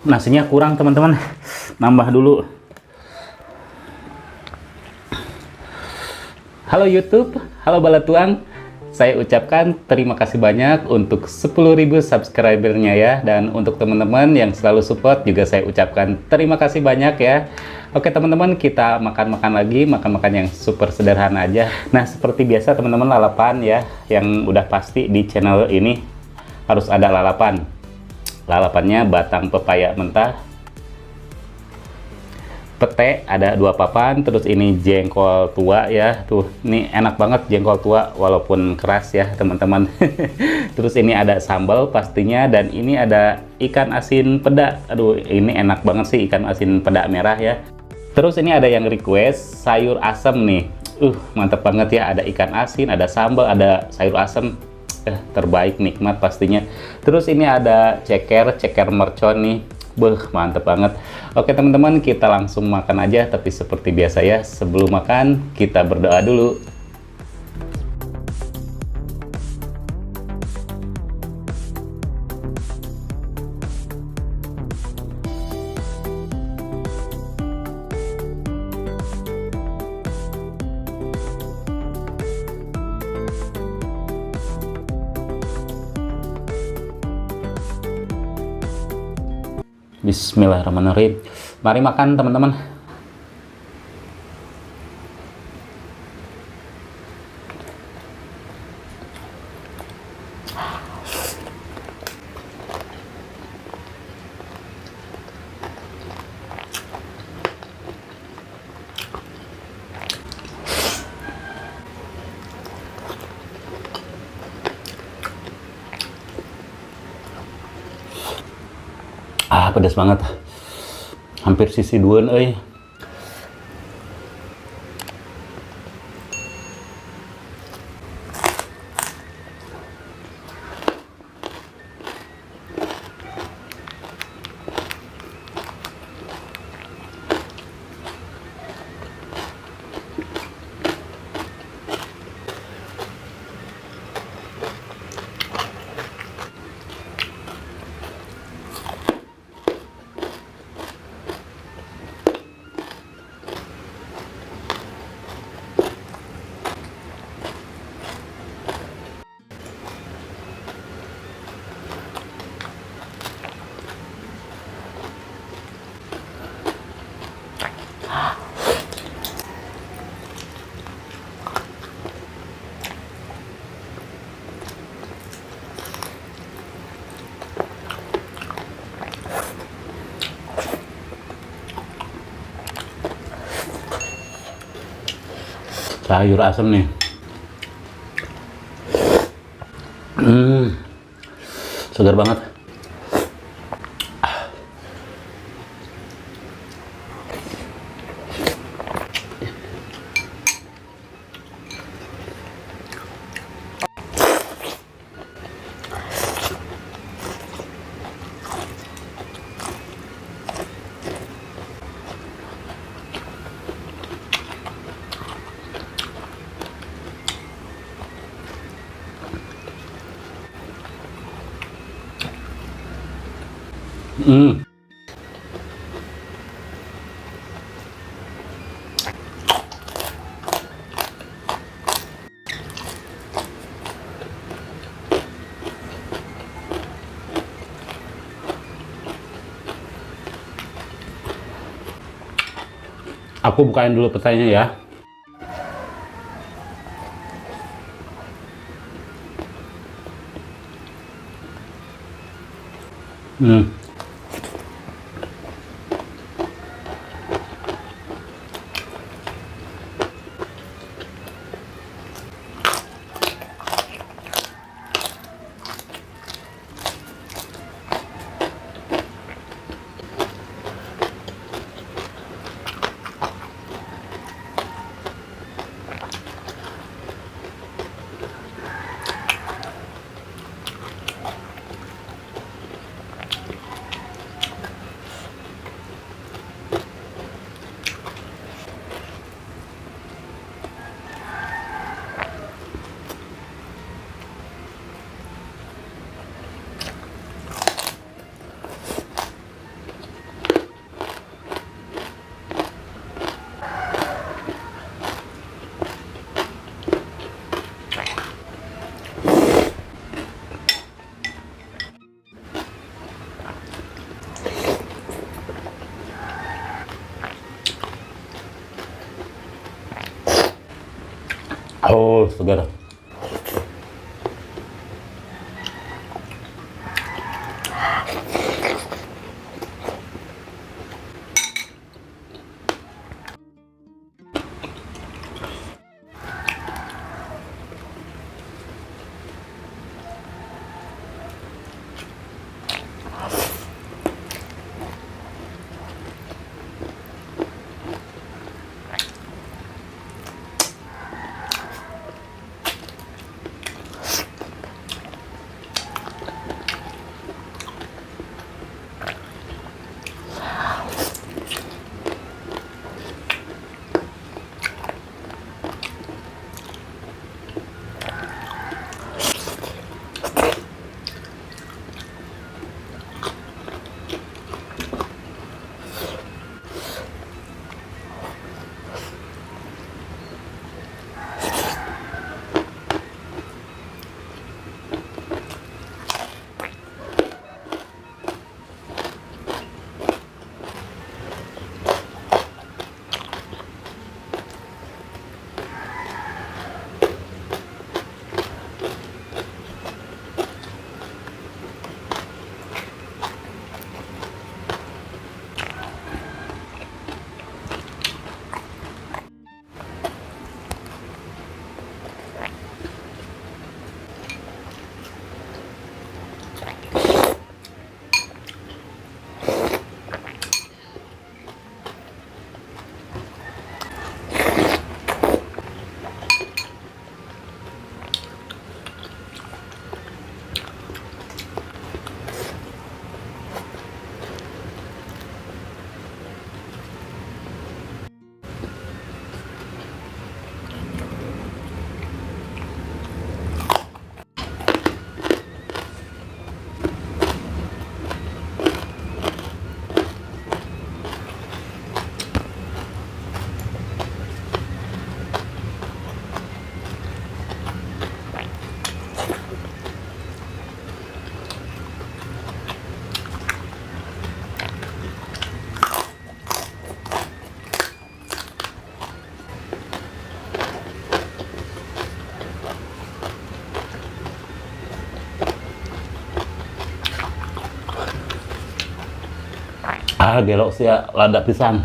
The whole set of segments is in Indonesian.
Nasinya kurang teman-teman, nambah dulu. Halo YouTube, halo Balatuang. Saya ucapkan terima kasih banyak untuk 10.000 subscribernya ya. Dan untuk teman-teman yang selalu support juga saya ucapkan terima kasih banyak ya. Oke teman-teman, kita makan-makan lagi, makan-makan yang super sederhana aja. Nah seperti biasa teman-teman, lalapan ya, yang udah pasti di channel ini harus ada lalapan. Lalapannya batang pepaya mentah, pete ada 2 papan, terus ini jengkol tua ya, tuh ini enak banget jengkol tua walaupun keras ya teman-teman. Terus ini ada sambal pastinya, dan ini ada ikan asin peda. Aduh ini enak banget sih ikan asin peda merah ya. Terus ini ada yang request sayur asem nih, mantep banget ya, ada ikan asin, ada sambal, ada sayur asem. Terbaik, nikmat pastinya. Terus ini ada ceker mercon nih. Mantep banget. Oke teman-teman, kita langsung makan aja. Tapi seperti biasa ya, sebelum makan kita berdoa dulu. Bismillahirrahmanirrahim. Mari makan teman-teman. Pedas banget. Hampir sisi duan euy. Sayur asem nih. Segar banget. Aku bukain dulu petainya ya. Oh, segar. Ah, gelok sih ya, lada pisan.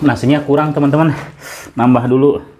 Nasinya kurang teman-teman, nambah dulu.